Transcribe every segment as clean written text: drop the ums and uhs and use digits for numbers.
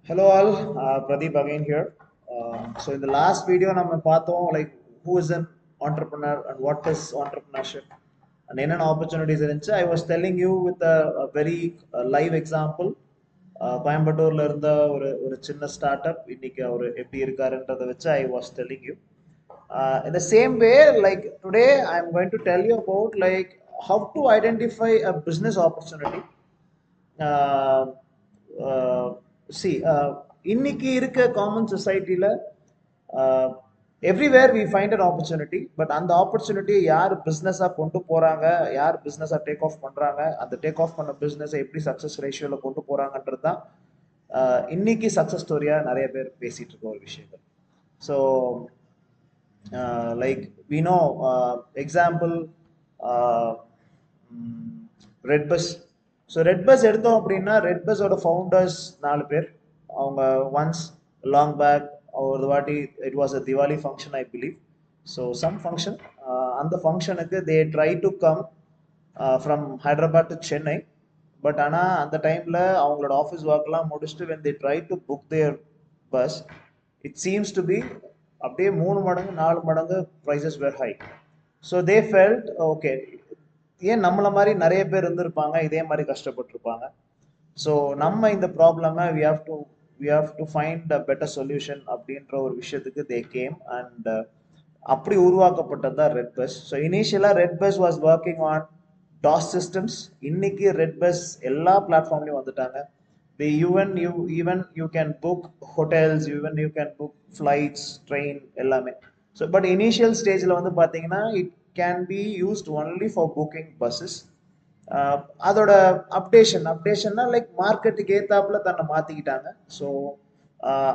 Hello all, Pradeep again here. So in the last video, we பார்த்தோம் like who is an entrepreneur and what is entrepreneurship and என்னென்ன opportunities இருந்துச்சு. I was telling you with a very live example. கோயம்புத்தூர்ல இருந்த ஒரு சின்ன start up இன்னைக்கு அவர் எப்படி இருக்காருன்றதை வச்சு I was telling you. In the same way, like today, I am going to tell you about like how to identify a business opportunity. uh, uh, see இன்னைக்கு இருக்க common சொசைட்டில everywhere we find an opportunity but அந்த ஆப்பர்ச்சுனிட்டியை யார் பிஸ்னஸாக கொண்டு போகிறாங்க, யார் பிஸ்னஸாக டேக் ஆஃப் பண்ணுறாங்க, அந்த டேக் ஆஃப் பண்ண பிஸ்னஸை எப்படி சக்ஸஸ் ரேஷியோவில் கொண்டு போகிறாங்கன்றது தான் இன்னைக்கு சக்ஸஸ் ஸ்டோரியாக நிறைய பேர் பேசிகிட்டு இருக்க ஒரு விஷயங்கள். So like we know example Red bus. So Red Bus எடுத்தோம் அப்படின்னா ரெட் பஸ்ஸோட ஃபவுண்டர்ஸ் 4 பேர். அவங்க ஒன்ஸ் லாங் பேக் ஒரு வாட்டி it was a Diwali function I believe. So some function, அந்த ஃபங்க்ஷனுக்கு they try to come from Hyderabad to Chennai. But ஆனால் அந்த டைமில் அவங்களோட ஆஃபீஸ் ஒர்க்லாம் முடிச்சுட்டு when they try to book their bus, it seems to be அப்படியே 3 மடங்கு 4 மடங்கு prices were high. So they felt okay, ஏன் நம்மள மாதிரி நிறைய பேர் இருந்திருப்பாங்க, இதே மாதிரி கஷ்டப்பட்டிருப்பாங்க. ஸோ நம்ம இந்த ப்ராப்ளமை we have to find a better solution அப்படின்ற ஒரு விஷயத்துக்கு தே கேம் அண்ட் அப்படி உருவாக்கப்பட்டது தான் ரெட் பஸ். ஸோ இனிஷியலாக red bus was working on DOS systems. இன்னைக்கு ரெட் பஸ் எல்லா பிளாட்ஃபார்ம்லையும் வந்துட்டாங்க. Even you can book hotels, even you can book flights, train எல்லாமே. ஸோ பட் இனிஷியல் ஸ்டேஜில் வந்து பார்த்தீங்கன்னா it can be used only for booking buses. அதோட அப்டேஷன்னா லைக் மார்க்கெட்டுக்கு ஏத்தாப்புல தன்னை மாற்றிக்கிட்டாங்க. ஸோ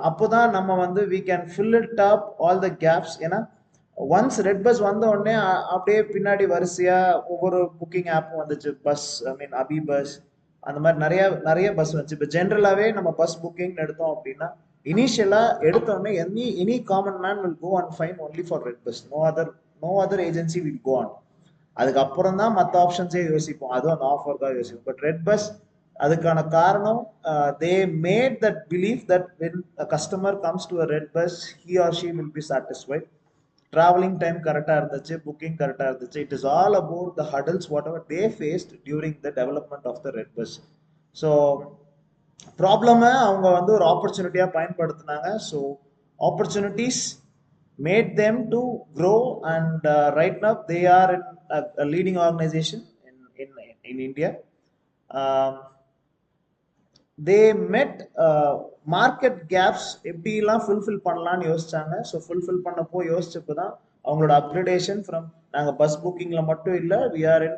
அப்போதான் நம்ம வந்து we can fill it up all the gaps. ஏன்னா ஒன்ஸ் ரெட் பஸ் வந்த உடனே அப்படியே பின்னாடி வரிசையாக ஒவ்வொரு புக்கிங் ஆப்பும் வந்துச்சு. பஸ், ஐ மீன் அபி பஸ், அந்த மாதிரி நிறைய நிறைய பஸ் வந்துச்சு. இப்போ ஜென்ரலாகவே நம்ம பஸ் புக்கிங் எடுத்தோம் அப்படின்னா இனிஷியலாக எடுத்தோடனே any common man will go and find only for Red Bus. No other agency will go on. அதுக்கப்புறம் தான் மற்ற ஆப்ஷன்ஸே யோசிப்போம், அதுவும் அந்த ஆஃபர் தான் யோசிப்போம். பட் ரெட் பஸ் அதுக்கான காரணம், they made that believe that when a customer comes to a red bus he or she will be satisfied. Travelling time கரெக்டாக இருந்துச்சு, புக்கிங் கரெக்டாக இருந்துச்சு. It is all about the hurdles whatever they faced during the development of the red bus. So ப்ராப்ளமை அவங்க வந்து ஒரு ஆப்பர்ச்சுனிட்டியாக பயன்படுத்தினாங்க. So opportunities made them to grow and right now they are in a leading organization in India. Um, they met market gaps எப்படிலாம் fulfil பண்ணலான்னு யோசிச்சாங்க. So fulfil பண்ணப்போ யோசிச்சப்போ தான் அவங்களோட அப்கிரேடேஷன் ஃப்ரம் நாங்கள் பஸ் புக்கிங்கில் மட்டும் இல்லை, we are in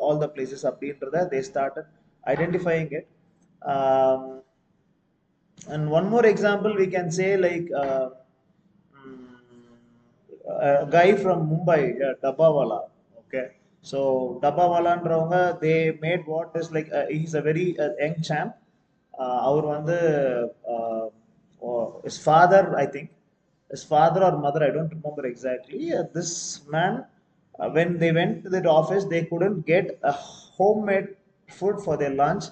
all the places அப்படின்றத they started identifying it. And one more example we can say like a guy from Mumbai, Dabbawala. Okay, so Dabbawalaன்றவங்க they made what is like he's a very young champ. அவர் வந்து his father, I think his father or mother, I don't remember exactly. This man, when they went to that office, they couldn't get a homemade food for their lunch.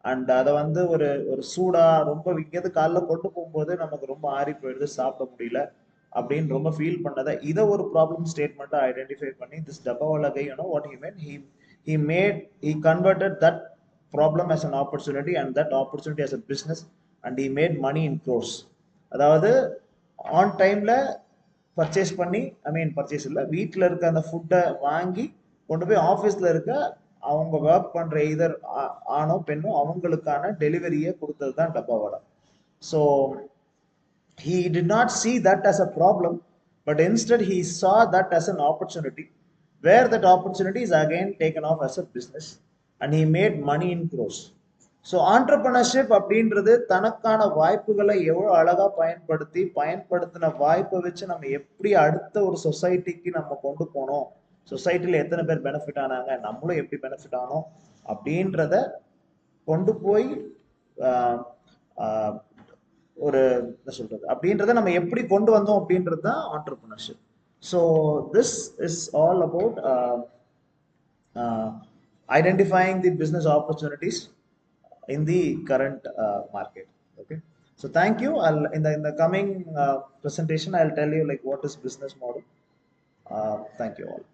And அதை வந்து ஒரு ஒரு சூடாக ரொம்ப இங்கேருந்து காலைல கொண்டு போகும்போது நமக்கு ரொம்ப ஆறி போயிடுது, சாப்பிட முடியல அப்படின்னு ரொம்ப ஃபீல் பண்ணதை இதை ஒரு ப்ராப்ளம் ஸ்டேட்மெண்ட்டாக ஐடென்டிஃபை பண்ணி this dabbawala guy what he made he converted that problem as an opportunity and that opportunity as a business and he made money in crores. அதாவது ஆன் டைமில் பர்ச்சேஸ் பண்ணி, பர்ச்சேஸ் இல்லை, வீட்டில் இருக்க அந்த ஃபுட்டை வாங்கி கொண்டு போய் ஆஃபீஸில் இருக்க அவங்க ஒர்க் பண்ணுற இதர் ஆணோ பெண்ணோ அவங்களுக்கான டெலிவரியை கொடுத்தது தான் dabbawala. So he did not see that as a problem, but instead he saw that as an opportunity, where that opportunity is again taken off as a business and he made money in crores. So entrepreneurship அப்படின்றது தனக்கான வாய்ப்புகளை எவ்வளோ அழகாக பயன்படுத்தின வாய்ப்பை வச்சு நம்ம எப்படி அடுத்த ஒரு சொசைட்டிக்கு நம்ம கொண்டு போனோம், சொசைட்டியில் எத்தனை பேர் பெனிஃபிட் ஆனாங்க, நம்மளும் எப்படி பெனிஃபிட் ஆனோம் அப்படின்றத கொண்டு போய் ஒரு என்ன சொல்றது அப்படின்றத நம்ம எப்படி கொண்டு வந்தோம் அப்படின்றது தான் entrepreneurship. So this is all about identifying the business opportunities in the current market. Okay, So thank you. I'll in the coming presentation I'll tell you like what is business model. Thank you all.